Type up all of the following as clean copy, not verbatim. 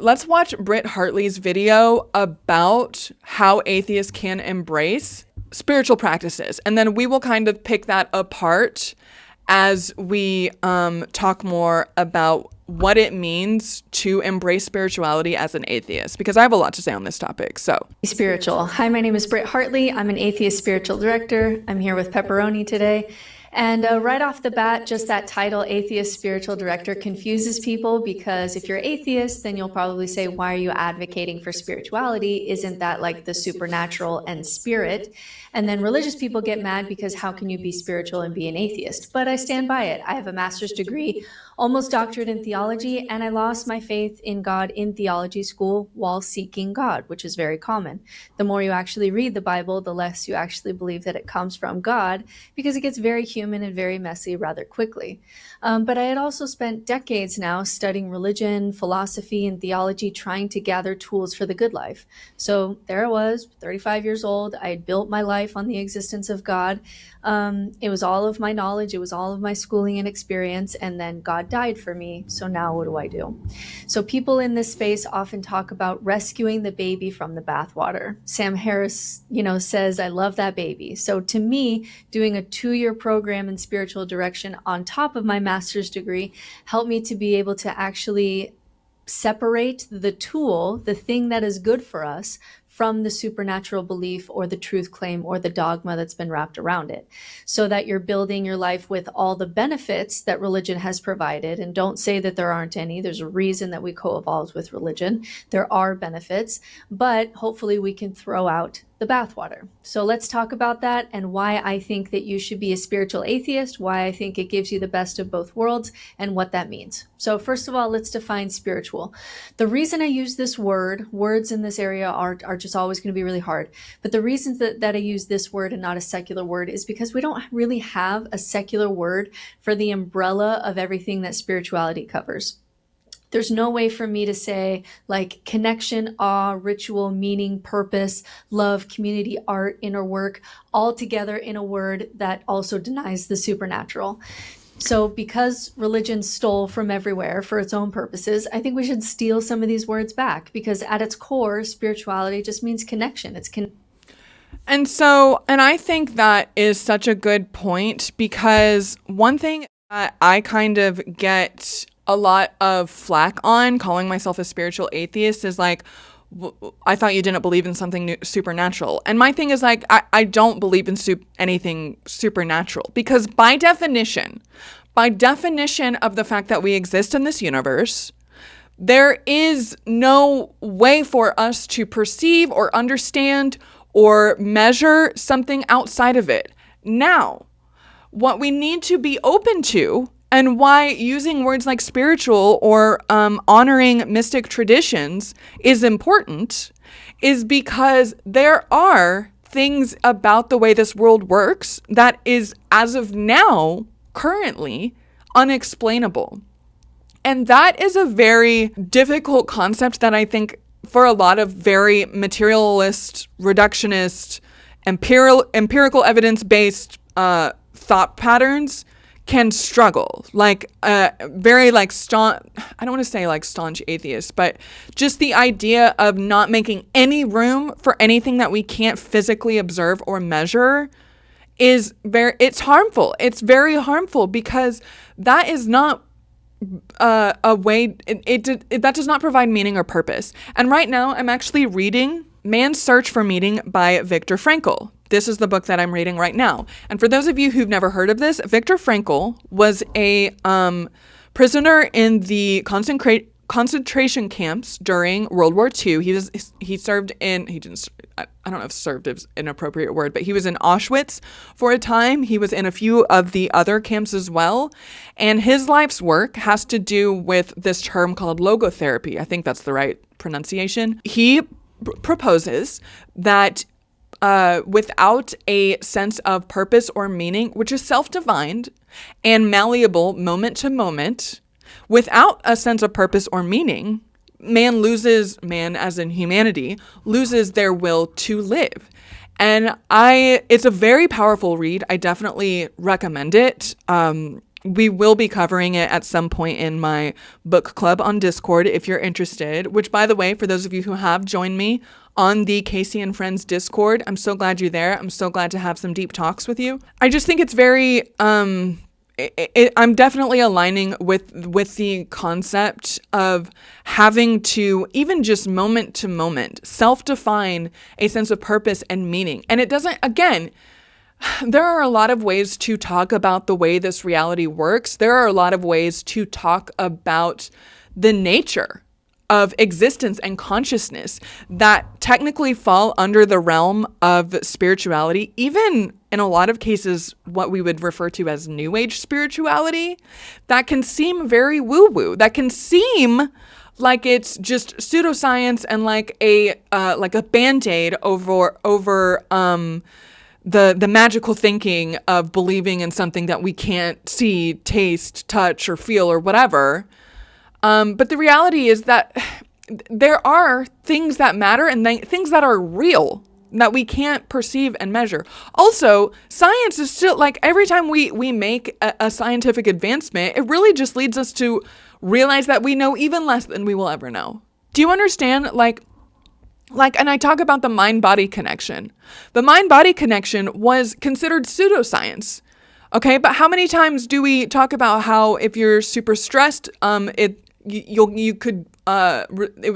let's watch Britt Hartley's video about how atheists can embrace spiritual practices. And then we will kind of pick that apart as we talk more about what it means to embrace spirituality as an atheist, because I have a lot to say on this topic. So, Spiritual. Hi, my name is Britt Hartley. I'm an atheist spiritual director. I'm here with Pepperoni today. And right off the bat, just that title, atheist spiritual director, confuses people, because if you're atheist, then you'll probably say, why are you advocating for spirituality? Isn't that like the supernatural and spirit? And then religious people get mad because how can you be spiritual and be an atheist? But I stand by it. I have a master's degree, almost doctorate in theology, and I lost my faith in God in theology school while seeking God, which is very common. The more you actually read the Bible, the less you actually believe that it comes from God, because it gets very human and very messy rather quickly. But I had also spent decades now studying religion, philosophy, and theology, trying to gather tools for the good life. So there I was, 35 years old. I had built my life on the existence of God. It was all of my knowledge. It was all of my schooling and experience. And then God died for me. So now what do I do? So people in this space often talk about rescuing the baby from the bathwater. Sam Harris, says, I love that baby. So to me, doing a 2-year program in spiritual direction on top of my master's degree helped me to be able to actually separate the tool, the thing that is good for us, from the supernatural belief or the truth claim or the dogma that's been wrapped around it, so that you're building your life with all the benefits that religion has provided. And don't say that there aren't any. There's a reason that we co-evolved with religion. There are benefits, but hopefully we can throw out the bathwater. So let's talk about that and why I think that you should be a spiritual atheist, why I think it gives you the best of both worlds, and what that means. So first of all, let's define spiritual. The reason I use this word, words in this area are just always going to be really hard. But the reason that I use this word and not a secular word is because we don't really have a secular word for the umbrella of everything that spirituality covers. There's no way for me to say like connection, awe, ritual, meaning, purpose, love, community, art, inner work, all together in a word that also denies the supernatural. So because religion stole from everywhere for its own purposes, I think we should steal some of these words back, because at its core, spirituality just means connection. And I think that is such a good point, because one thing that I kind of get a lot of flack on calling myself a spiritual atheist is like, I thought you didn't believe in something supernatural. And my thing is like, I don't believe in anything supernatural, because by definition of the fact that we exist in this universe, there is no way for us to perceive or understand or measure something outside of it. Now, what we need to be open to, and why using words like spiritual or honoring mystic traditions is important, is because there are things about the way this world works that is, as of now, currently unexplainable. And that is a very difficult concept that I think for a lot of very materialist, reductionist, empirical evidence-based thought patterns can struggle. Like very like staunch, I don't want to say like staunch atheists, but just the idea of not making any room for anything that we can't physically observe or measure is it's harmful. It's very harmful, because that is not a way, that does not provide meaning or purpose. And right now I'm actually reading Man's Search for Meaning by Viktor Frankl. This is the book that I'm reading right now. And for those of you who've never heard of this, Viktor Frankl was a prisoner in the concentration camps during World War II. He served in, I don't know if served is an appropriate word, but he was in Auschwitz for a time. He was in a few of the other camps as well. And his life's work has to do with this term called logotherapy. I think that's the right pronunciation. He proposes that without a sense of purpose or meaning, which is self-defined and malleable moment to moment, without a sense of purpose or meaning, man as in humanity, loses their will to live. And it's a very powerful read. I definitely recommend it. we will be covering it at some point in my book club on Discord if you're interested, which, by the way, for those of you who have joined me on the Kayse and Friends Discord, I'm so glad you're there. I'm so glad to have some deep talks with you. I just think it's very, I'm definitely aligning with the concept of having to, even just moment to moment, self-define a sense of purpose and meaning. And it doesn't, again, there are a lot of ways to talk about the way this reality works. There are a lot of ways to talk about the nature of existence and consciousness that technically fall under the realm of spirituality, even in a lot of cases, what we would refer to as New Age spirituality, that can seem very woo-woo, that can seem like it's just pseudoscience and like a Band-Aid over the magical thinking of believing in something that we can't see, taste, touch, or feel, or whatever. But the reality is that there are things that matter and things that are real that we can't perceive and measure. Also, science is still, like, every time we make a scientific advancement, it really just leads us to realize that we know even less than we will ever know. Do you understand? And I talk about the mind-body connection. The mind-body connection was considered pseudoscience. Okay, but how many times do we talk about how if you're super stressed, it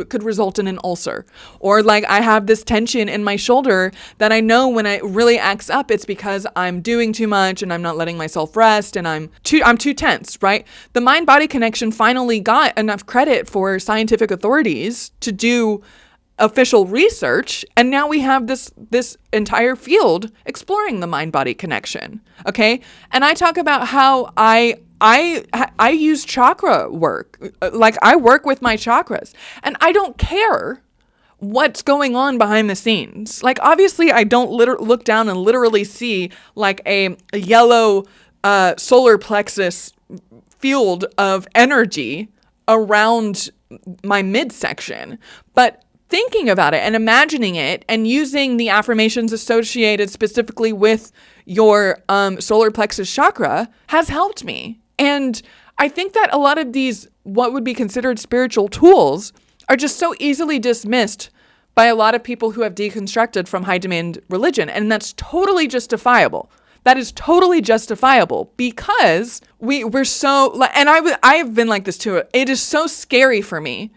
could result in an ulcer, or like I have this tension in my shoulder that I know when it really acts up, it's because I'm doing too much and I'm not letting myself rest and I'm too tense, right? The mind-body connection finally got enough credit for scientific authorities to do official research, and now we have this entire field exploring the mind-body connection. Okay, and I talk about how I use chakra work, like I work with my chakras, and I don't care what's going on behind the scenes. Like, obviously, I don't look down and literally see like a yellow solar plexus field of energy around my midsection, but thinking about it and imagining it and using the affirmations associated specifically with your solar plexus chakra has helped me. And I think that a lot of these, what would be considered spiritual tools, are just so easily dismissed by a lot of people who have deconstructed from high demand religion. And that's totally justifiable. That is totally justifiable because we're so, and I've been like this too. It is so scary for me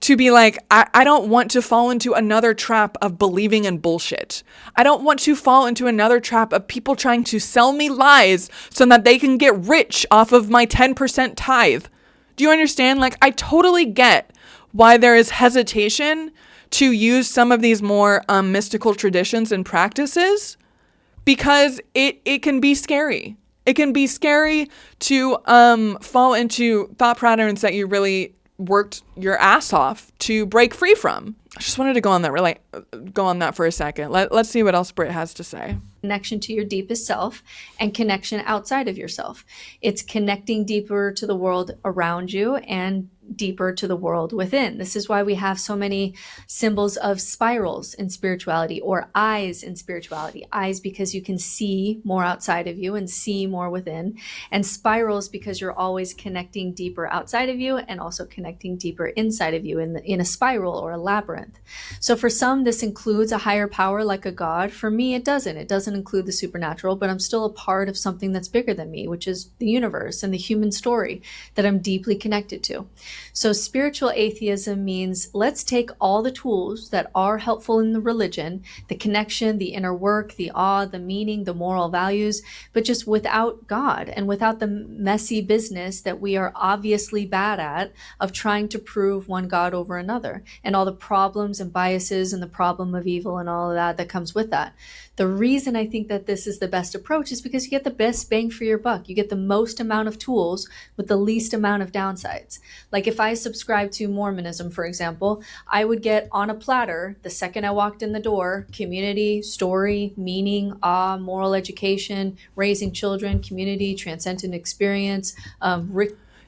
to be like, I don't want to fall into another trap of believing in bullshit. I don't want to fall into another trap of people trying to sell me lies so that they can get rich off of my 10% tithe. Do you understand? Like, I totally get why there is hesitation to use some of these more mystical traditions and practices, because it can be scary. It can be scary to fall into thought patterns that you really worked your ass off to break free from. I just wanted to go on that for a second. Let's see what else Britt has to say. Connection to your deepest self and connection outside of yourself. It's connecting deeper to the world around you and deeper to the world within. This is why we have so many symbols of spirals in spirituality, or eyes in spirituality. Eyes because you can see more outside of you and see more within, and spirals because you're always connecting deeper outside of you and also connecting deeper inside of you in a spiral or a labyrinth. So for some, this includes a higher power like a god. For me, it doesn't. It doesn't include the supernatural, but I'm still a part of something that's bigger than me, which is the universe and the human story that I'm deeply connected to. So spiritual atheism means let's take all the tools that are helpful in the religion, the connection, the inner work, the awe, the meaning, the moral values, but just without God and without the messy business that we are obviously bad at of trying to prove one God over another, and all the problems and biases and the problem of evil and all of that comes with that. The reason I think that this is the best approach is because you get the best bang for your buck. You get the most amount of tools with the least amount of downsides. Like if I subscribe to Mormonism, for example, I would get on a platter the second I walked in the door: community, story, meaning, awe, moral education, raising children, community, transcendent experience,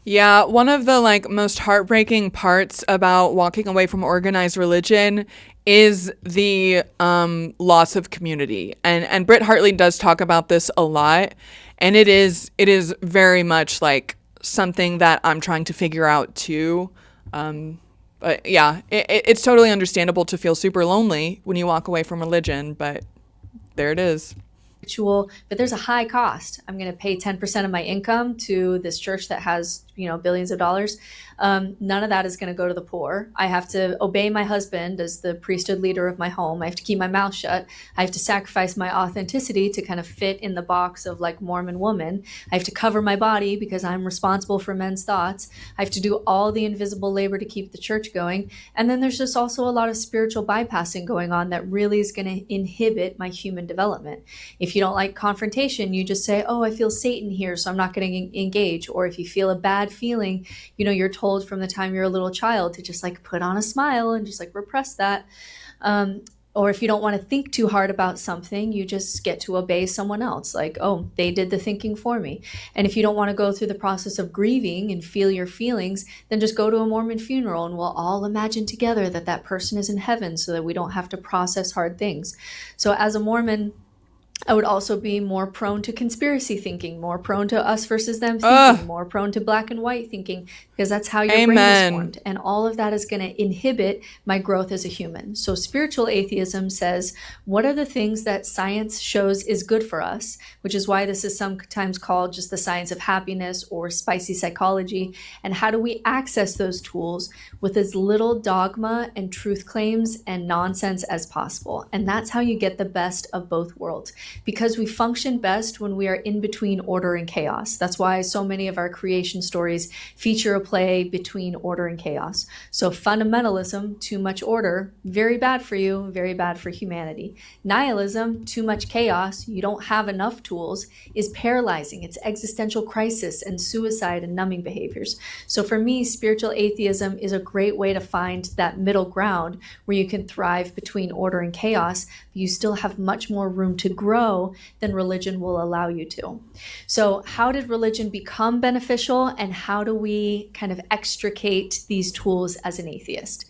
Yeah, one of the like most heartbreaking parts about walking away from organized religion is the loss of community. And Britt Hartley does talk about this a lot, and it is very much like something that I'm trying to figure out too. But yeah, it's totally understandable to feel super lonely when you walk away from religion, but there it is. Ritual, but there's a high cost. I'm going to pay 10% of my income to this church that has, billions of dollars. None of that is going to go to the poor. I have to obey my husband as the priesthood leader of my home. I have to keep my mouth shut. I have to sacrifice my authenticity to kind of fit in the box of like Mormon woman. I have to cover my body because I'm responsible for men's thoughts. I have to do all the invisible labor to keep the church going. And then there's just also a lot of spiritual bypassing going on that really is going to inhibit my human development. If you don't like confrontation, you just say, oh, I feel Satan here, so I'm not going to engage. Or if you feel a bad feeling, you're told from the time you're a little child to just like put on a smile and just like repress that. Or if you don't want to think too hard about something, you just get to obey someone else. Like, oh, they did the thinking for me. And if you don't want to go through the process of grieving and feel your feelings, then just go to a Mormon funeral and we'll all imagine together that that person is in heaven so that we don't have to process hard things. So as a Mormon, I would also be more prone to conspiracy thinking, more prone to us versus them thinking, more prone to black and white thinking, because that's how your brain is formed. And all of that is going to inhibit my growth as a human. So spiritual atheism says, what are the things that science shows is good for us, which is why this is sometimes called just the science of happiness or spicy psychology. And how do we access those tools with as little dogma and truth claims and nonsense as possible? And that's how you get the best of both worlds. Because we function best when we are in between order and chaos. That's why so many of our creation stories feature a play between order and chaos. So fundamentalism, too much order, very bad for you, very bad for humanity. Nihilism, too much chaos, you don't have enough tools, is paralyzing. It's existential crisis and suicide and numbing behaviors. So for me, spiritual atheism is a great way to find that middle ground where you can thrive between order and chaos, but you still have much more room to grow than religion will allow you to. So how did religion become beneficial, and how do we kind of extricate these tools as an atheist?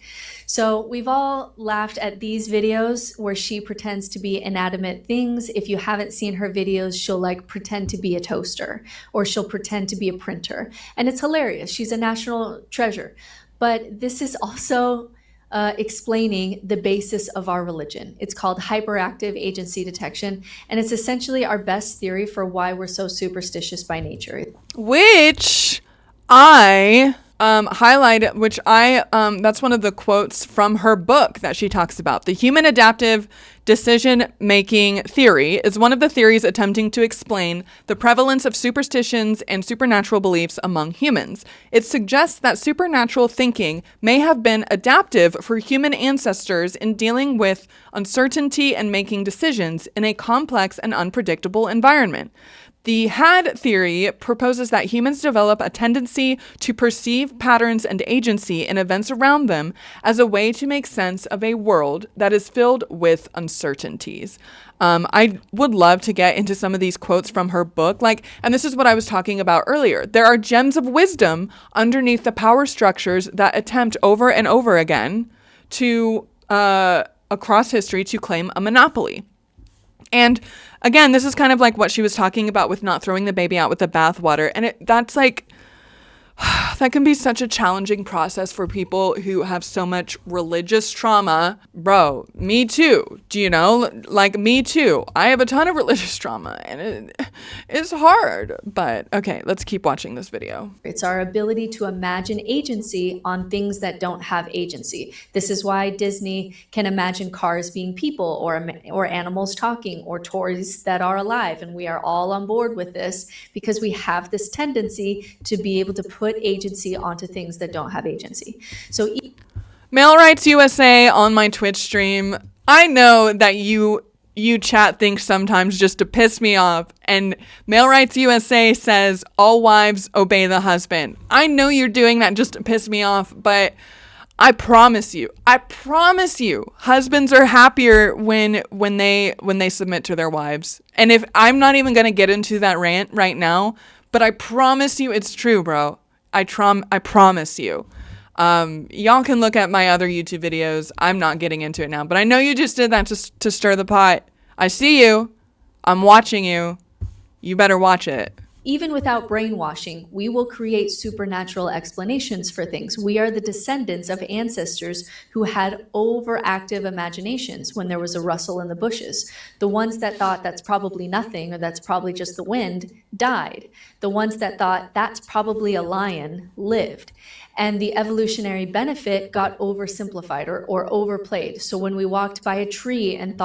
So we've all laughed at these videos where she pretends to be inanimate things. If you haven't seen her videos, she'll like pretend to be a toaster, or she'll pretend to be a printer. And it's hilarious. She's a national treasure. But this is also explaining the basis of our religion. It's called hyperactive agency detection, and it's essentially our best theory for why we're so superstitious by nature. Which I highlighted, that's one of the quotes from her book that she talks about. The human adaptive decision-making theory is one of the theories attempting to explain the prevalence of superstitions and supernatural beliefs among humans. It suggests that supernatural thinking may have been adaptive for human ancestors in dealing with uncertainty and making decisions in a complex and unpredictable environment. The HAD theory proposes that humans develop a tendency to perceive patterns and agency in events around them as a way to make sense of a world that is filled with uncertainties. I would love to get into some of these quotes from her book, and this is what I was talking about earlier. There are gems of wisdom underneath the power structures that attempt over and over again to, across history, to claim a monopoly. And again, this is kind of like what she was talking about with not throwing the baby out with the bathwater. And that's like, that can be such a challenging process for people who have so much religious trauma. Bro, me too. Do you know? Like, me too. I have a ton of religious trauma, and it's hard. But okay, let's keep watching this video. It's our ability to imagine agency on things that don't have agency. This is why Disney can imagine cars being people, or animals talking, or toys that are alive. And we are all on board with this because we have this tendency to be able to put agency onto things that don't have agency. So Male Rights USA on my Twitch stream, I know that you chat things sometimes just to piss me off, and Male Rights USA says all wives obey the husband. I know you're doing that just to piss me off, but I promise you, husbands are happier when they submit to their wives. And if I'm not even going to get into that rant right now, but I promise you it's true, bro. I promise you. Y'all can look at my other YouTube videos. I'm not getting into it now, but I know you just did that to stir the pot. I see you. I'm watching you. You better watch it. Even without brainwashing, we will create supernatural explanations for things. We are the descendants of ancestors who had overactive imaginations when there was a rustle in the bushes. The ones that thought that's probably nothing or that's probably just the wind died. The ones that thought that's probably a lion lived. And the evolutionary benefit got oversimplified or overplayed. So when we walked by a tree and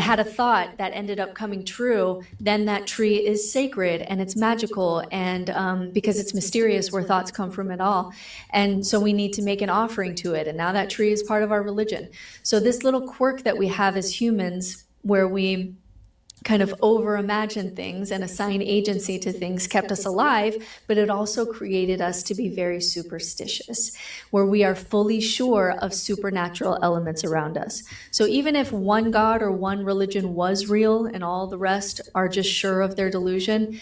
had a thought that ended up coming true, then that tree is sacred and it's magical, and because it's mysterious where thoughts come from at all. And so we need to make an offering to it. And now that tree is part of our religion. So this little quirk that we have as humans, where we kind of over-imagine things and assign agency to things, kept us alive, but it also created us to be very superstitious, where we are fully sure of supernatural elements around us. So even if one God or one religion was real and all the rest are just sure of their delusion,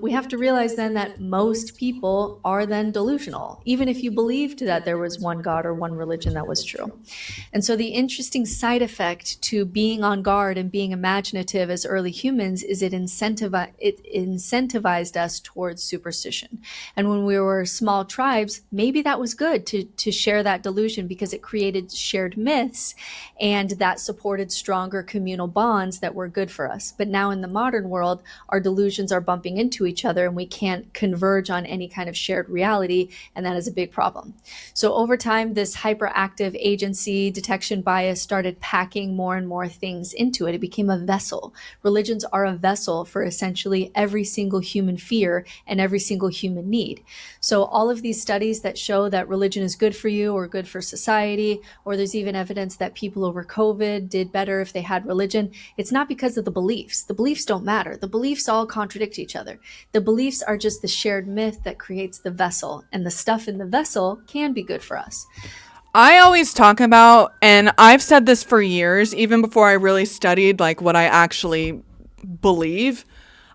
we have to realize then that most people are then delusional, even if you believed that there was one God or one religion that was true. And so the interesting side effect to being on guard and being imaginative as early humans is it incentivized us towards superstition. And when we were small tribes, maybe that was good to share that delusion, because it created shared myths and that supported stronger communal bonds that were good for us. But now in the modern world, our delusions are bumping into each other and we can't converge on any kind of shared reality, and that is a big problem. So over time, this hyperactive agency detection bias started packing more and more things into it. It became a vessel. Religions are a vessel for essentially every single human fear and every single human need. So all of these studies that show that religion is good for you or good for society, or there's even evidence that people over COVID did better if they had religion, it's not because of the beliefs. The beliefs don't matter. The beliefs all contradict each other. The beliefs are just the shared myth that creates the vessel, and the stuff in the vessel can be good for us. I always talk about, and I've said this for years, even before I really studied like what I actually believe,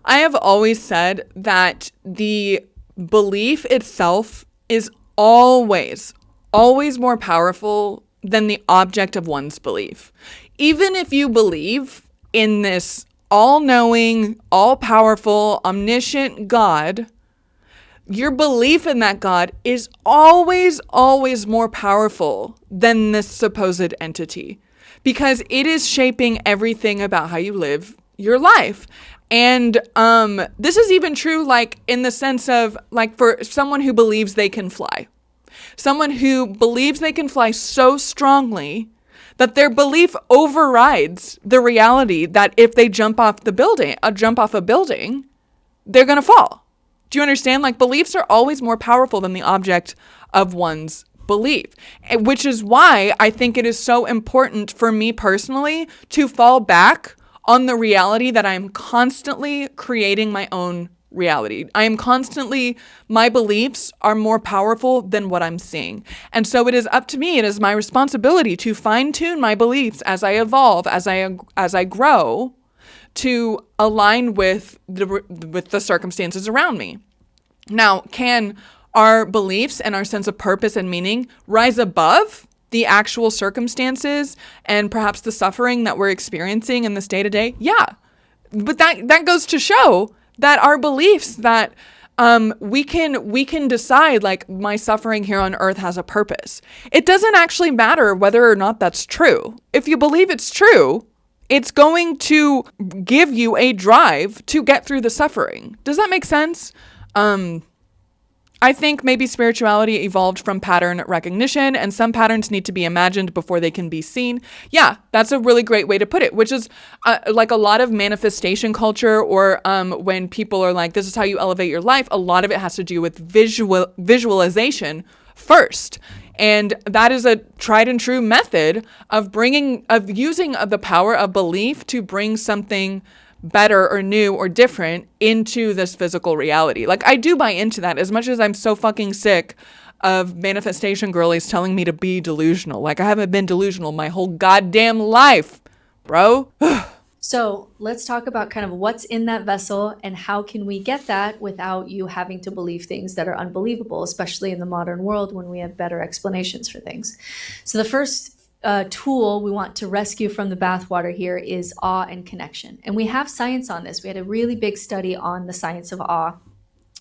I have always said that the belief itself is always more powerful than the object of one's belief. Even if you believe in this all-knowing, all-powerful, omniscient God, your belief in that God is always more powerful than this supposed entity, because it is shaping everything about how you live your life. And this is even true, like in the sense of, like, for someone who believes they can fly, someone who believes they can fly so strongly that their belief overrides the reality that if they jump off a building, they're going to fall. Do you understand? Like, beliefs are always more powerful than the object of one's belief, which is why I think it is so important for me personally to fall back on the reality that I am constantly creating my own reality. My beliefs are more powerful than what I'm seeing. And so it is up to me, it is my responsibility to fine tune my beliefs as I evolve, as I grow, to align with the circumstances around me. Now, can our beliefs and our sense of purpose and meaning rise above the actual circumstances and perhaps the suffering that we're experiencing in this day-to-day? Yeah. But that goes to show that our beliefs, that we can decide, like, my suffering here on earth has a purpose. It doesn't actually matter whether or not that's true. If you believe it's true, it's going to give you a drive to get through the suffering. Does that make sense? I think maybe spirituality evolved from pattern recognition, and some patterns need to be imagined before they can be seen. Yeah, that's a really great way to put it, which is like a lot of manifestation culture, or when people are like, this is how you elevate your life, a lot of it has to do with visualization first. And that is a tried and true method of using the power of belief to bring something better or new or different into this physical reality. Like, I do buy into that, as much as I'm so fucking sick of manifestation girlies telling me to be delusional. Like, I haven't been delusional my whole goddamn life, bro. So let's talk about kind of what's in that vessel and how can we get that without you having to believe things that are unbelievable, especially in the modern world when we have better explanations for things. So the first tool we want to rescue from the bathwater here is awe and connection. And we have science on this. We had a really big study on the science of awe.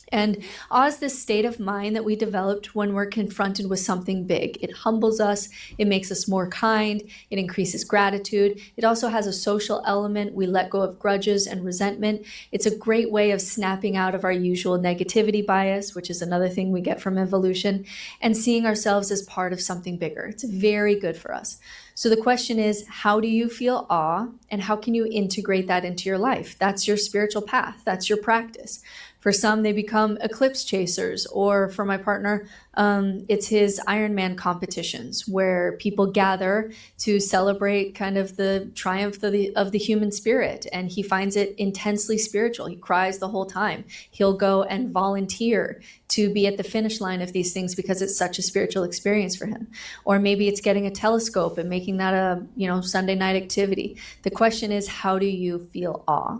And awe is this state of mind that we developed when we're confronted with something big. It humbles us, it makes us more kind, it increases gratitude. It also has a social element. We let go of grudges and resentment. It's a great way of snapping out of our usual negativity bias, which is another thing we get from evolution, and seeing ourselves as part of something bigger. It's very good for us. So the question is, how do you feel awe, and how can you integrate that into your life? That's your spiritual path. That's your practice. For some, they become eclipse chasers, or for my partner, it's his Ironman competitions where people gather to celebrate kind of the triumph of the human spirit. And he finds it intensely spiritual. He cries the whole time. He'll go and volunteer to be at the finish line of these things because it's such a spiritual experience for him. Or maybe it's getting a telescope and making that a Sunday night activity. The question is, how do you feel awe?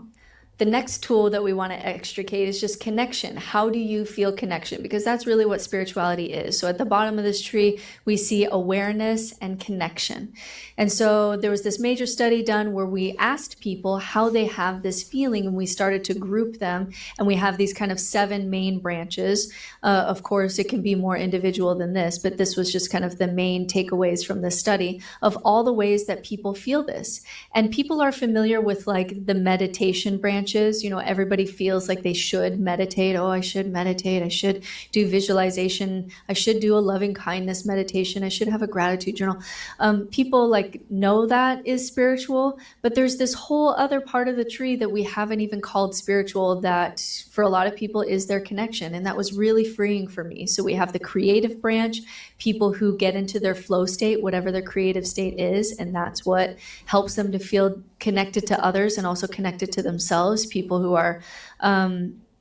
The next tool that we want to extricate is just connection. How do you feel connection? Because that's really what spirituality is. So at the bottom of this tree, we see awareness and connection. And so there was this major study done where we asked people how they have this feeling, and we started to group them. And we have these kind of 7 main branches. Of course, it can be more individual than this, but this was just kind of the main takeaways from this study of all the ways that people feel this. And people are familiar with like the meditation branch. Everybody feels like they should meditate. Oh, I should meditate. I should do visualization. I should do a loving kindness meditation. I should have a gratitude journal. People know that is spiritual, but there's this whole other part of the tree that we haven't even called spiritual that for a lot of people is their connection. And that was really freeing for me. So we have the creative branch, people who get into their flow state, whatever their creative state is. And that's what helps them to feel connected to others and also connected to themselves. People who are,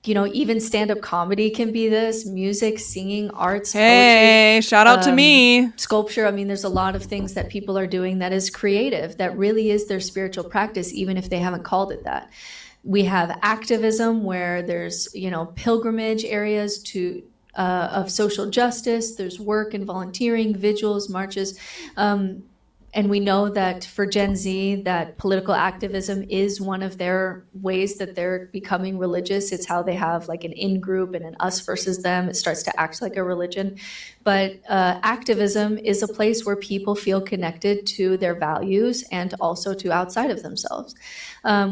even stand-up comedy can be this, music, singing, arts, poetry. Shout out to me. Sculpture. I mean, there's a lot of things that people are doing that is creative, that really is their spiritual practice, even if they haven't called it that. We have activism where there's, pilgrimage areas of social justice. There's work and volunteering, vigils, marches. And we know that for Gen Z, that political activism is one of their ways that they're becoming religious. It's how they have like an in-group and an us versus them. It starts to act like a religion. But activism is a place where people feel connected to their values and also to outside of themselves.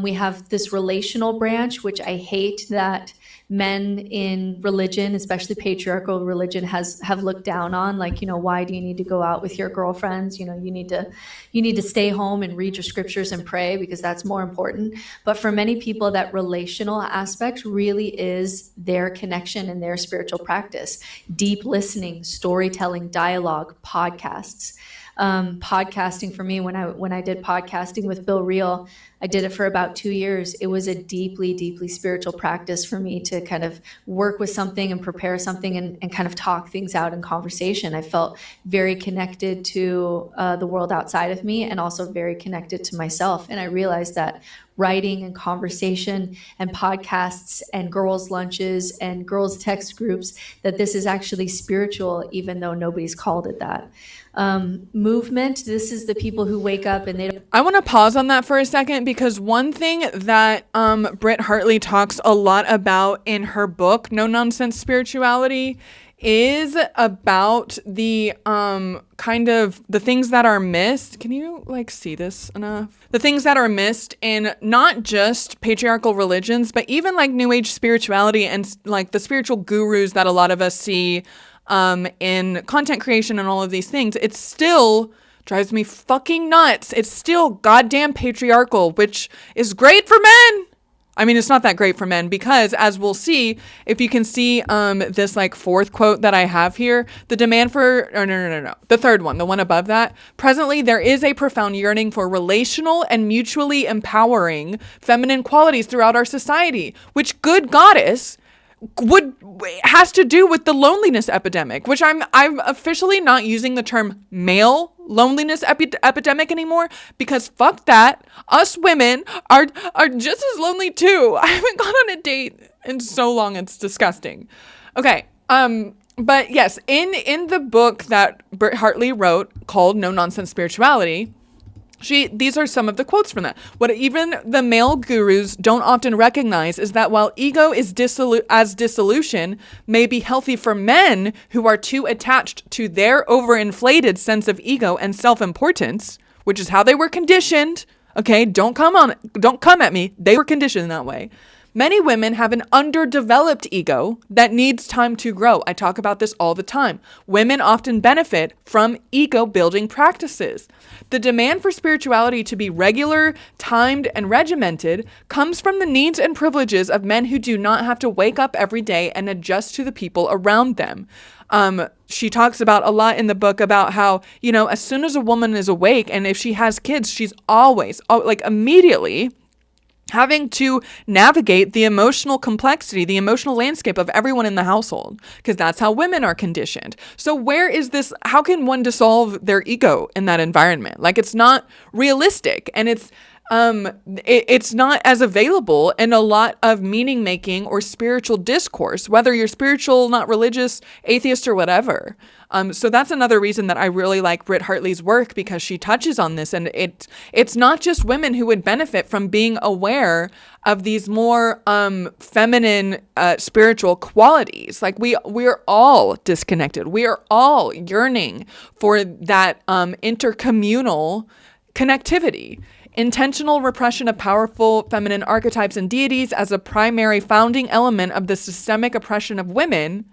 We have this relational branch, which I hate that men in religion, especially patriarchal religion, have looked down on. Why do you need to go out with your girlfriends? You need to stay home and read your scriptures and pray because that's more important. But for many people, that relational aspect really is their connection and their spiritual practice. Deep listening, storytelling, dialogue, podcasts. Podcasting for me, when I did podcasting with Bill Reel, I did it for about 2 years. It was a deeply, deeply spiritual practice for me to kind of work with something and prepare something and kind of talk things out in conversation. I felt very connected to the world outside of me and also very connected to myself. And I realized that writing and conversation and podcasts and girls' lunches and girls' text groups, that this is actually spiritual, even though nobody's called it that. Movement, this is the people who wake up and they don't. I want to pause on that for a second because one thing that Britt Hartley talks a lot about in her book, No Nonsense Spirituality, is about the kind of the things that are missed. Can you see this enough? The things that are missed in not just patriarchal religions, but even New Age spirituality and the spiritual gurus that a lot of us see in content creation and all of these things. It still drives me fucking nuts. It's still goddamn patriarchal, which is great for men. I mean, it's not that great for men because, as we'll see, if you can see this 4th quote that I have here, the demand for, no. The 3rd one, the one above that. Presently, there is a profound yearning for relational and mutually empowering feminine qualities throughout our society, which, good goddess, has to do with the loneliness epidemic, which I'm officially not using the term male loneliness epidemic anymore, because fuck that. Us women are just as lonely too. I haven't gone on a date in so long, it's disgusting. Okay. But yes, in the book that Britt Hartley wrote called No Nonsense Spirituality, these are some of the quotes from that. What even the male gurus don't often recognize is that while ego is dissolution may be healthy for men who are too attached to their overinflated sense of ego and self-importance, which is how they were conditioned. Okay, don't come at me. They were conditioned that way. Many women have an underdeveloped ego that needs time to grow. I talk about this all the time. Women often benefit from ego building practices. The demand for spirituality to be regular, timed, and regimented comes from the needs and privileges of men who do not have to wake up every day and adjust to the people around them. She talks about a lot in the book about how, as soon as a woman is awake and if she has kids, she's always, immediately having to navigate the emotional complexity, the emotional landscape of everyone in the household, because that's how women are conditioned. So where is this? How can one dissolve their ego in that environment? It's not realistic, and it's not as available in a lot of meaning making or spiritual discourse, whether you're spiritual, not religious, atheist, or whatever. So that's another reason that I really like Britt Hartley's work, because she touches on this, and it's not just women who would benefit from being aware of these more feminine spiritual qualities. We're all disconnected. We are all yearning for that intercommunal connectivity. Intentional repression of powerful feminine archetypes and deities as a primary founding element of the systemic oppression of women.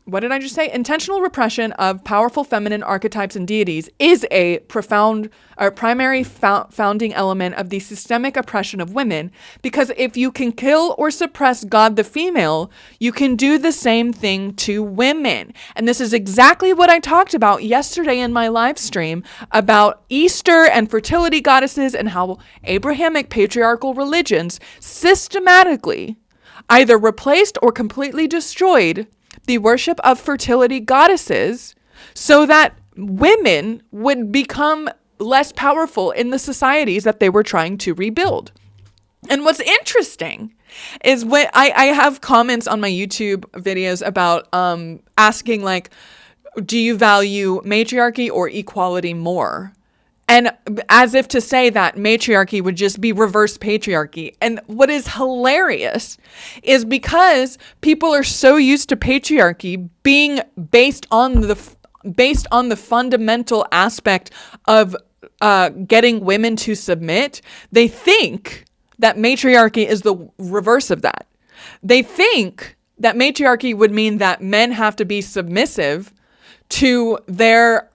What did I just say? Intentional repression of powerful feminine archetypes and deities is a profound or primary founding element of the systemic oppression of women, because if you can kill or suppress God the female, you can do the same thing to women. And this is exactly what I talked about yesterday in my live stream about Easter and fertility goddesses, and how Abrahamic patriarchal religions systematically either replaced or completely destroyed the worship of fertility goddesses so that women would become less powerful in the societies that they were trying to rebuild. And what's interesting is when I have comments on my YouTube videos about asking, do you value matriarchy or equality more? And as if to say that matriarchy would just be reverse patriarchy. And what is hilarious is because people are so used to patriarchy being based on the fundamental aspect of getting women to submit, they think that matriarchy is the reverse of that. They think that matriarchy would mean that men have to be submissive to their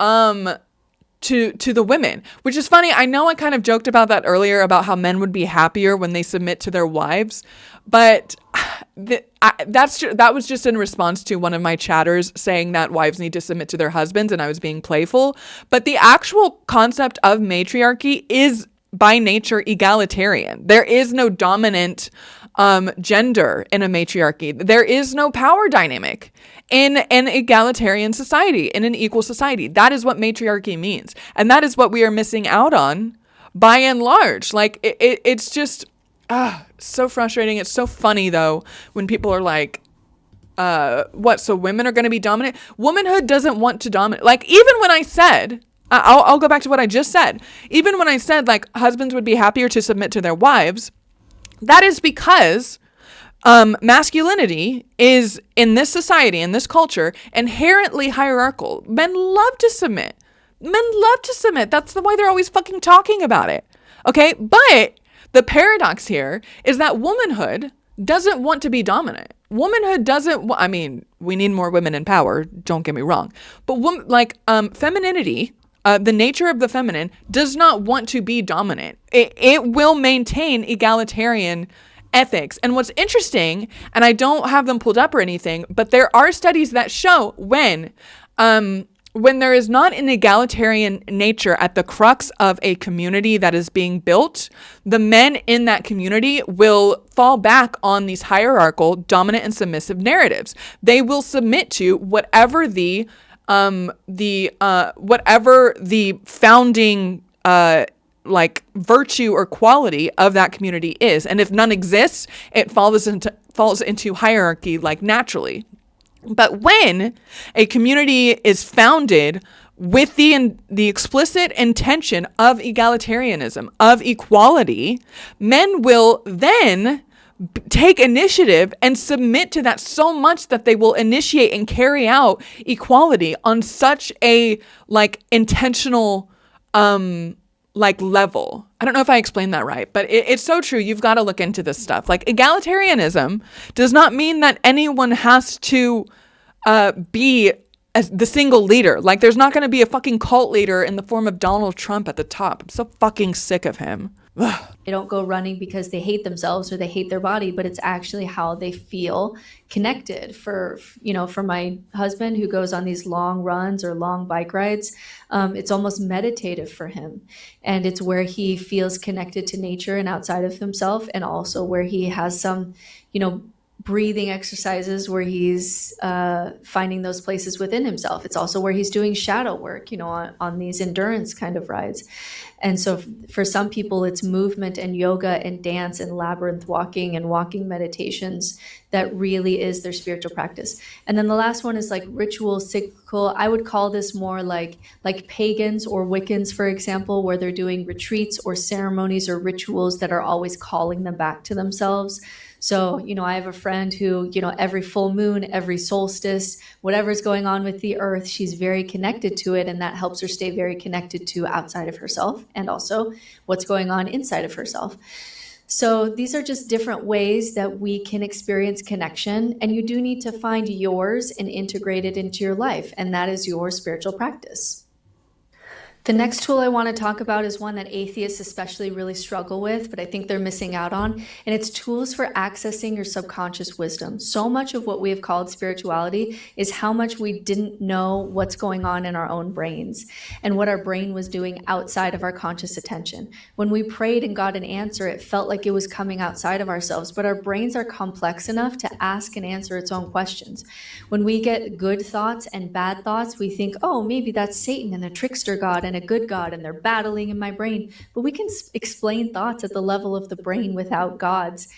to the women, which is funny. I know I kind of joked about that earlier about how men would be happier when they submit to their wives, but that was just in response to one of my chatters saying that wives need to submit to their husbands, and I was being playful. But the actual concept of matriarchy is by nature egalitarian. There is no dominant gender in a matriarchy. There is no power dynamic in an egalitarian society, in an equal society. That is what matriarchy means. And that is what we are missing out on by and large. It's just so frustrating. It's so funny though when people are like, what, so women are going to be dominant? Womanhood doesn't want to dominate. Even when I said, I'll go back to what I just said. Even when I said husbands would be happier to submit to their wives, that is because masculinity is, in this society, in this culture, inherently hierarchical. Men love to submit. That's the way they're always fucking talking about it. Okay? But the paradox here is that womanhood doesn't want to be dominant. Womanhood doesn't, we need more women in power, don't get me wrong. But femininity, the nature of the feminine, does not want to be dominant. It will maintain egalitarian ethics. And what's interesting, and I don't have them pulled up or anything, but there are studies that show when when there is not an egalitarian nature at the crux of a community that is being built, the men in that community will fall back on these hierarchical, dominant and submissive narratives. They will submit to whatever the founding like virtue or quality of that community is. And if none exists, it falls into hierarchy like naturally. But when a community is founded with the explicit intention of egalitarianism, of equality, men will then take initiative and submit to that so much that they will initiate and carry out equality on such a like intentional like level. I don't know if I explained that right, but it's so true. You've got to look into this stuff. Like egalitarianism does not mean that anyone has to be the single leader. Like there's not going to be a fucking cult leader in the form of Donald Trump at the top. I'm so fucking sick of him. Ugh. They don't go running because they hate themselves or they hate their body, but it's actually how they feel connected. For my husband who goes on these long runs or long bike rides, it's almost meditative for him. And it's where he feels connected to nature and outside of himself, and also where he has some, breathing exercises where he's finding those places within himself. It's also where he's doing shadow work, on these endurance kind of rides. And so for some people, it's movement and yoga and dance and labyrinth walking and walking meditations that really is their spiritual practice. And then the last one is like ritual, cyclical. I would call this more like pagans or Wiccans, for example, where they're doing retreats or ceremonies or rituals that are always calling them back to themselves. So, I have a friend who, every full moon, every solstice, whatever's going on with the earth, she's very connected to it. And that helps her stay very connected to outside of herself and also what's going on inside of herself. So these are just different ways that we can experience connection. And you do need to find yours and integrate it into your life. And that is your spiritual practice. The next tool I want to talk about is one that atheists especially really struggle with, but I think they're missing out on, and it's tools for accessing your subconscious wisdom. So much of what we have called spirituality is how much we didn't know what's going on in our own brains and what our brain was doing outside of our conscious attention. When we prayed and got an answer, it felt like it was coming outside of ourselves, but our brains are complex enough to ask and answer its own questions. When we get good thoughts and bad thoughts, we think, oh, maybe that's Satan and a trickster god and a good God, and they're battling in my brain. But we can explain thoughts at the level of the brain without gods,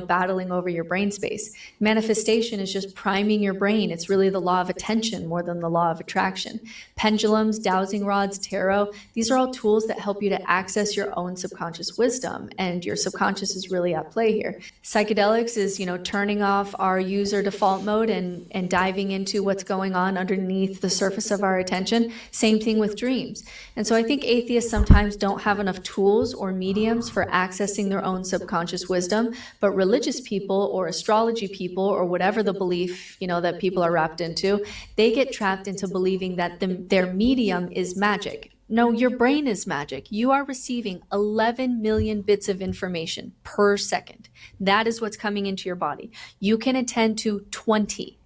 battling over your brain space. Manifestation is just priming your brain. It's really the law of attention more than the law of attraction. Pendulums, dowsing rods, tarot, these are all tools that help you to access your own subconscious wisdom, and your subconscious is really at play here. Psychedelics is, turning off our user default mode and diving into what's going on underneath the surface of our attention. Same thing with dreams. And so I think atheists sometimes don't have enough tools or mediums for accessing their own subconscious wisdom, but religious people or astrology people or whatever the belief, that people are wrapped into, they get trapped into believing that their medium is magic. No, your brain is magic. You are receiving 11 million bits of information per second. That is what's coming into your body. You can attend to 20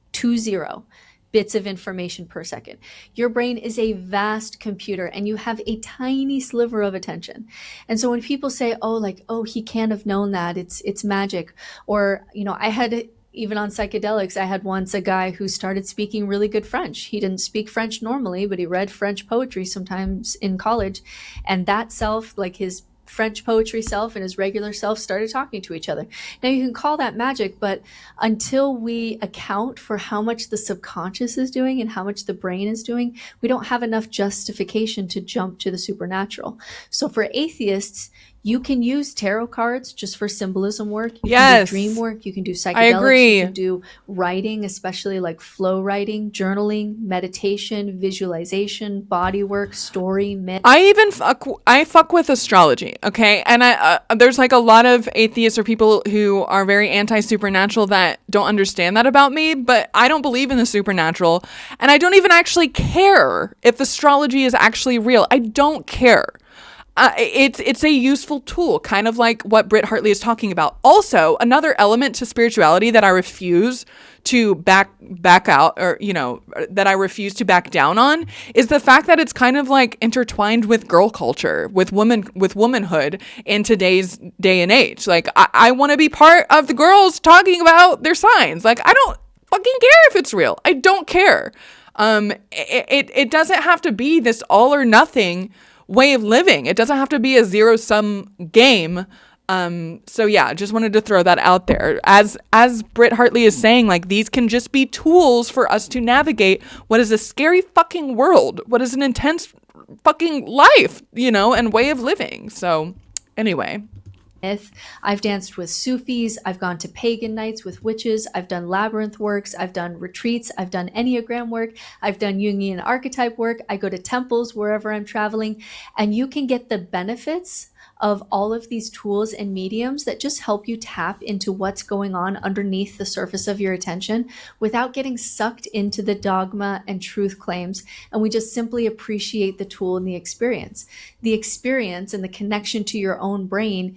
bits of information per second. Your brain is a vast computer and you have a tiny sliver of attention. And so when people say, oh, he can't have known that, it's magic. Or, I had, even on psychedelics, I had once a guy who started speaking really good French. He didn't speak French normally, but he read French poetry sometimes in college. And that self, like his French poetry self and his regular self, started talking to each other. Now you can call that magic, but until we account for how much the subconscious is doing and how much the brain is doing, we don't have enough justification to jump to the supernatural. So for atheists, you can use tarot cards just for symbolism work. You can do dream work. You can do psychedelics. I agree. You can do writing, especially like flow writing, journaling, meditation, visualization, body work, story, myth. I fuck with astrology, okay? And there's like a lot of atheists or people who are very anti-supernatural that don't understand that about me, but I don't believe in the supernatural. And I don't even actually care if astrology is actually real. I don't care. it's a useful tool, kind of like what Britt Hartley is talking about. Also, another element to spirituality that I refuse to back out, or that I refuse to back down on, is the fact that it's kind of like intertwined with girl culture, with womanhood in today's day and age. Like, I want to be part of the girls talking about their signs. Like, I don't fucking care if it's real. I don't care. It doesn't have to be this all or nothing way of living. It doesn't have to be a zero-sum game. So yeah, just wanted to throw that out there. As Britt Hartley is saying, like, these can just be tools for us to navigate what is a scary fucking world, what is an intense fucking life, and way of living. So anyway. I've danced with Sufis. I've gone to pagan nights with witches. I've done labyrinth works. I've done retreats. I've done Enneagram work. I've done Jungian archetype work. I go to temples wherever I'm traveling. And you can get the benefits of all of these tools and mediums that just help you tap into what's going on underneath the surface of your attention without getting sucked into the dogma and truth claims. And we just simply appreciate the tool and the experience. The experience and the connection to your own brain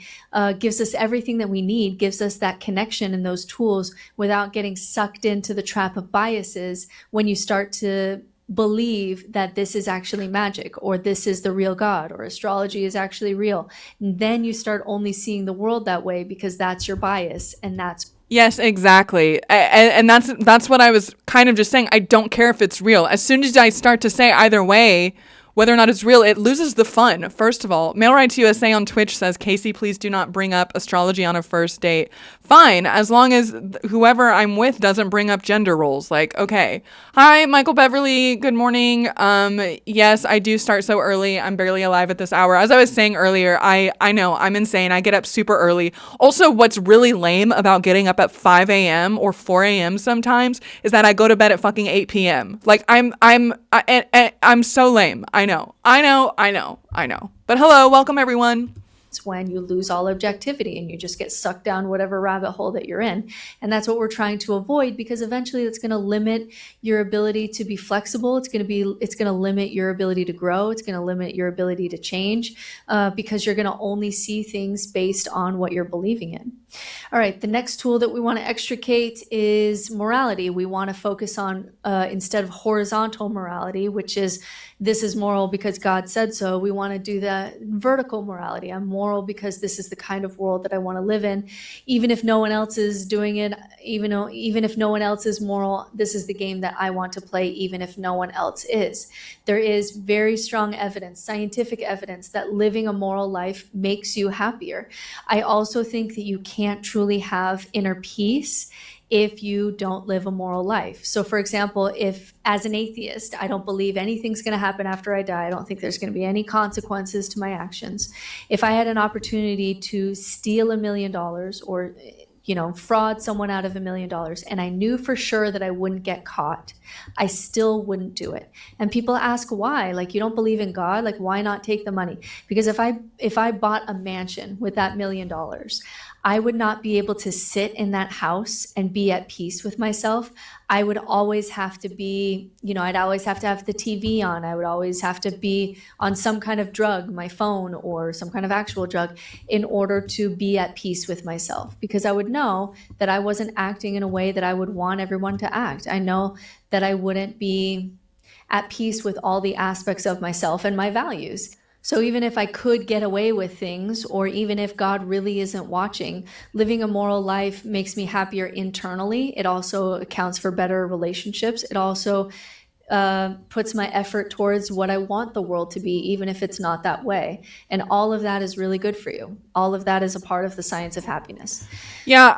gives us everything that we need, gives us that connection and those tools without getting sucked into the trap of biases when you start to believe that this is actually magic, or this is the real God, or astrology is actually real. And then you start only seeing the world that way because that's your bias, and that's Yes, exactly. And that's what I was kind of just saying. I don't care if it's real. As soon as I start to say either way, whether or not it's real, it loses the fun. First of all, Male Rights USA on Twitch says, Kayse, please do not bring up astrology on a first date. Fine, as long as whoever I'm with doesn't bring up gender roles. Like, okay. Hi, Michael Beverly. Good morning. Yes, I do start so early. I'm barely alive at this hour. As I was saying earlier, I know I'm insane. I get up super early. Also, what's really lame about getting up at 5 a.m. or 4 a.m. sometimes is that I go to bed at fucking 8 p.m. Like, I'm so lame. I know. But hello, welcome everyone. It's when you lose all objectivity and you just get sucked down whatever rabbit hole that you're in. And that's what we're trying to avoid, because eventually it's going to limit your ability to be flexible. It's going to limit your ability to grow. It's going to limit your ability to change because you're going to only see things based on what you're believing in. All right, the next tool that we want to extricate is morality. We want to focus on, instead of horizontal morality, which is this is moral because God said so, we want to do that vertical morality. I'm moral because this is the kind of world that I want to live in. Even if no one else is doing it, even if no one else is moral, this is the game that I want to play, even if no one else is. There is very strong evidence, scientific evidence, that living a moral life makes you happier. I also think that you can't truly have inner peace if you don't live a moral life. So for example, if as an atheist, I don't believe anything's going to happen after I die, I don't think there's going to be any consequences to my actions. If I had an opportunity to steal $1 million or fraud someone out of $1 million, and I knew for sure that I wouldn't get caught, I still wouldn't do it. And people ask why, like, you don't believe in God, like, why not take the money? Because if I bought a mansion with that $1 million, I would not be able to sit in that house and be at peace with myself. I would always have to be, I'd always have to have the TV on. I would always have to be on some kind of drug, my phone or some kind of actual drug, in order to be at peace with myself, because I would know that I wasn't acting in a way that I would want everyone to act. I know that I wouldn't be at peace with all the aspects of myself and my values. So even if I could get away with things, or even if God really isn't watching, living a moral life makes me happier internally. It also accounts for better relationships. It also puts my effort towards what I want the world to be, even if it's not that way. And all of that is really good for you. All of that is a part of the science of happiness. Yeah,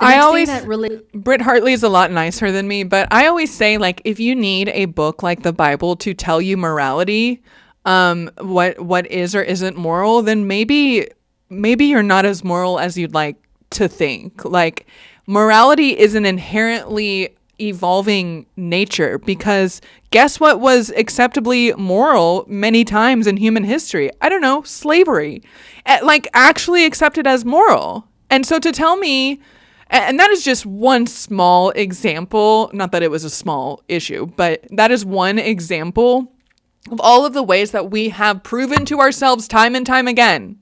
Britt Hartley is a lot nicer than me, but I always say, like, if you need a book like the Bible to tell you morality, what is or isn't moral, then maybe you're not as moral as you'd like to think. Like, morality is an inherently evolving nature, because guess what was acceptably moral many times in human history? I don't know, slavery, like, actually accepted as moral. And so to tell me, and that is just one small example, not that it was a small issue, but that is one example of all of the ways that we have proven to ourselves time and time again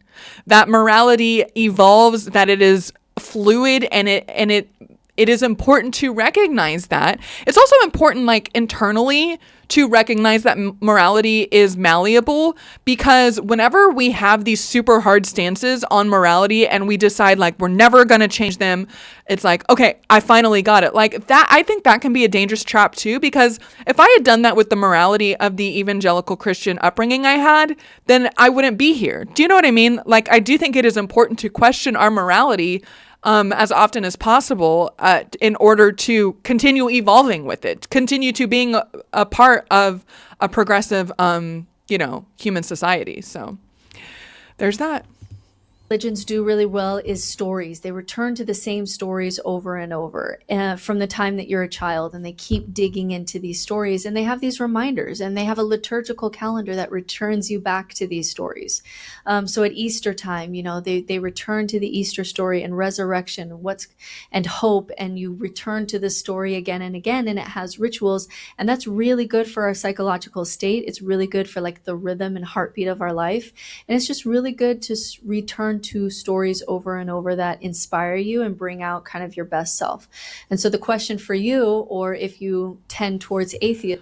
that morality evolves, that it is fluid, and it is important to recognize that. It's also important, like, internally to recognize that morality is malleable, because whenever we have these super hard stances on morality and we decide like we're never going to change them, it's like, okay, I finally got it. Like that, I think that can be a dangerous trap too, because if I had done that with the morality of the evangelical Christian upbringing I had, then I wouldn't be here. Do you know what I mean? Like, I do think it is important to question our morality as often as possible in order to continue evolving with it, continue to being a part of a progressive, human society. So there's that. Religions do really well is stories. They return to the same stories over and over from the time that you're a child, and they keep digging into these stories, and they have these reminders, and they have a liturgical calendar that returns you back to these stories. So at Easter time, they return to the Easter story and resurrection, and hope, and you return to the story again and again, and it has rituals, and that's really good for our psychological state. It's really good for like the rhythm and heartbeat of our life, and it's just really good to return to stories over and over that inspire you and bring out kind of your best self. And so the question for you, or if you tend towards atheism,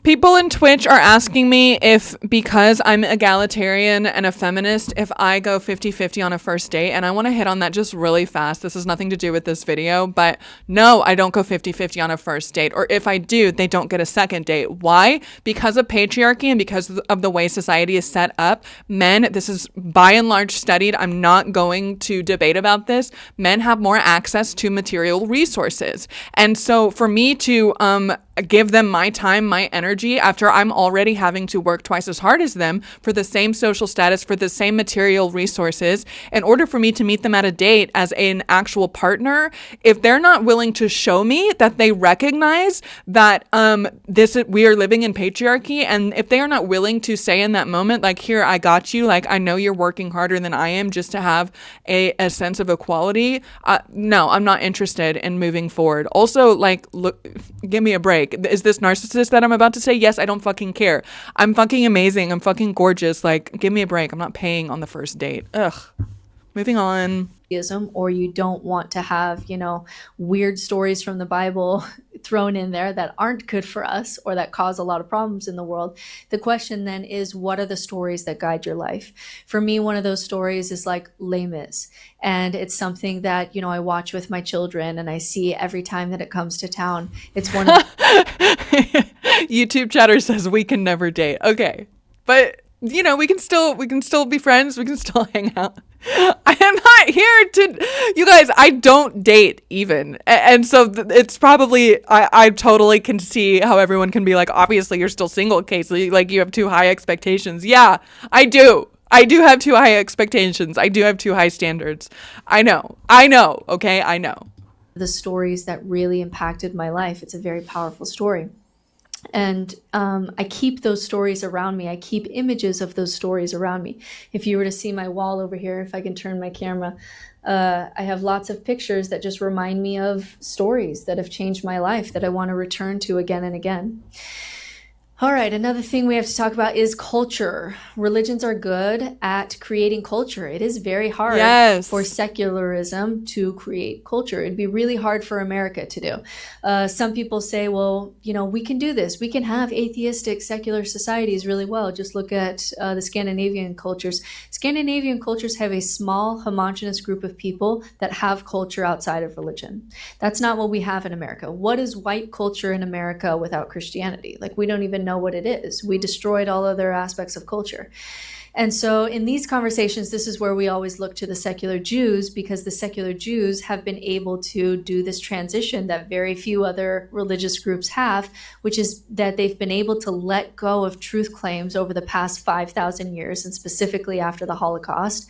people in Twitch are asking me if, because I'm egalitarian and a feminist, if I go 50-50 on a first date. And I want to hit on that just really fast. This has nothing to do with this video, but no, I don't go 50-50 on a first date. Or if I do, they don't get a second date. Why? Because of patriarchy and because of the way society is set up. Men, this is by and large studied. I'm not going to debate about this. Men have more access to material resources. And so for me to give them my time, my energy, after I'm already having to work twice as hard as them for the same social status, for the same material resources, in order for me to meet them at a date as an actual partner, if they're not willing to show me that they recognize that we are living in patriarchy, and if they are not willing to say in that moment, like, here, I got you, like, I know you're working harder than I am just to have a sense of equality, no, I'm not interested in moving forward. Also, like, look, give me a break. Is this narcissist that I'm about to say? Yes, I don't fucking care. I'm fucking amazing. I'm fucking gorgeous. Like, give me a break. I'm not paying on the first date. Ugh. Moving on. Or you don't want to have, weird stories from the Bible thrown in there that aren't good for us or that cause a lot of problems in the world. The question then is, what are the stories that guide your life? For me, one of those stories is like Les Mis. And it's something that, I watch with my children, and I see every time that it comes to town. It's one of YouTube chatter says we can never date. Okay. But we can still be friends. We can still hang out. I am not here to, you guys, I don't date even. And so it's probably, I totally can see how everyone can be like, obviously you're still single, Kayse. Like, you have too high expectations. Yeah, I do. I do have too high expectations. I do have too high standards. I know. Okay, I know. The stories that really impacted my life. It's a very powerful story. And I keep those stories around me. I keep images of those stories around me. If you were to see my wall over here, if I can turn my camera, I have lots of pictures that just remind me of stories that have changed my life that I want to return to again and again. All right, another thing we have to talk about is culture. Religions are good at creating culture. It is very hard for secularism to create culture. It'd be really hard for America to do. Some people say, well, we can do this. We can have atheistic secular societies really well. Just look at the Scandinavian cultures. Scandinavian cultures have a small, homogenous group of people that have culture outside of religion. That's not what we have in America. What is white culture in America without Christianity? Like, we don't even know what it is. We destroyed all other aspects of culture. And so in these conversations, this is where we always look to the secular Jews, because the secular Jews have been able to do this transition that very few other religious groups have, which is that they've been able to let go of truth claims over the past 5,000 years, and specifically after the Holocaust.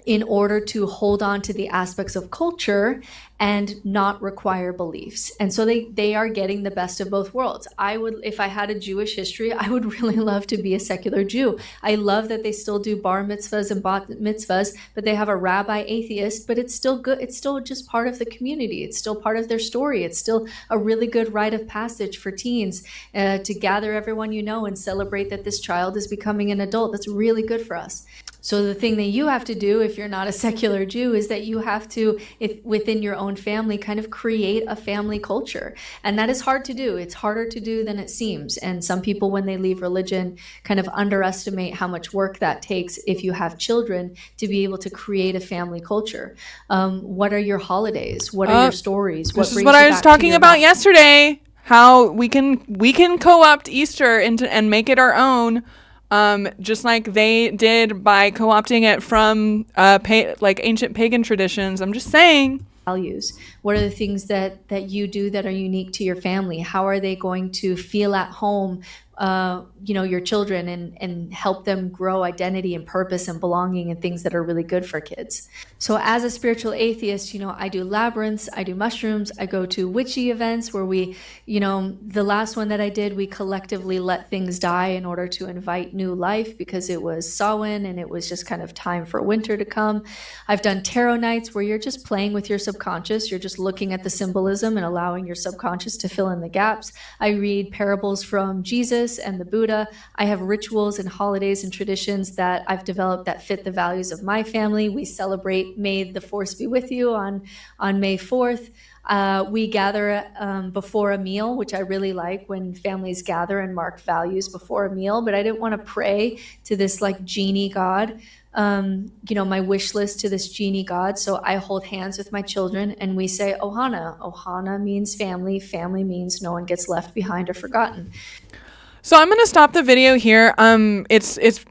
in order to hold on to the aspects of culture and not require beliefs. And so they are getting the best of both worlds. If I had a Jewish history, I would really love to be a secular Jew. I love that they still do bar mitzvahs and bat mitzvahs, but they have a rabbi atheist, but it's still good. It's still just part of the community. It's still part of their story. It's still a really good rite of passage for teens to gather everyone you know and celebrate that this child is becoming an adult. That's really good for us. So the thing that you have to do if you're not a secular Jew is that you have to, if within your own family, kind of create a family culture. And that is hard to do. It's harder to do than it seems. And some people, when they leave religion, kind of underestimate how much work that takes if you have children to be able to create a family culture. What are your holidays? What are your stories? This is what I was talking about yesterday. How we can co-opt Easter and make it our own. Just like they did by co-opting it from like ancient pagan traditions. I'm just saying. Values. What are the things that you do that are unique to your family? How are they going to feel at home, your children, and help them grow identity and purpose and belonging and things that are really good for kids? So as a spiritual atheist, I do labyrinths, I do mushrooms, I go to witchy events where we, the last one that I did, we collectively let things die in order to invite new life because it was Samhain and it was just kind of time for winter to come. I've done tarot nights where you're just playing with your subconscious. You're just looking at the symbolism and allowing your subconscious to fill in the gaps. I read parables from Jesus and the Buddha. I have rituals and holidays and traditions that I've developed that fit the values of my family. We celebrate May the Force be with you on May 4th. We gather before a meal, which I really like when families gather and mark values before a meal, but I didn't want to pray to this like genie god, my wish list to this genie god. So I hold hands with my children and we say Ohana. Ohana means family. Family means no one gets left behind or forgotten. So I'm going to stop the video here.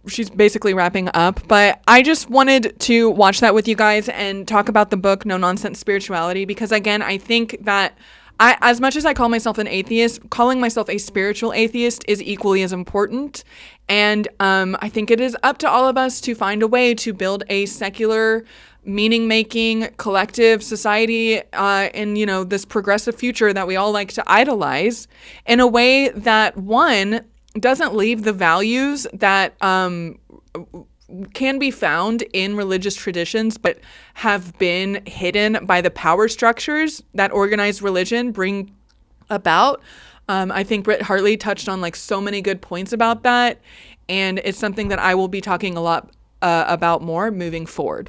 She's basically wrapping up, but I just wanted to watch that with you guys and talk about the book, No Nonsense Spirituality, because again, I think that as much as I call myself an atheist, calling myself a spiritual atheist is equally as important. And I think it is up to all of us to find a way to build a secular, meaning-making, collective society in, this progressive future that we all like to idolize in a way that, one, doesn't leave the values that can be found in religious traditions but have been hidden by the power structures that organized religion bring about. I think Britt Hartley touched on so many good points about that, and it's something that I will be talking a lot about more moving forward.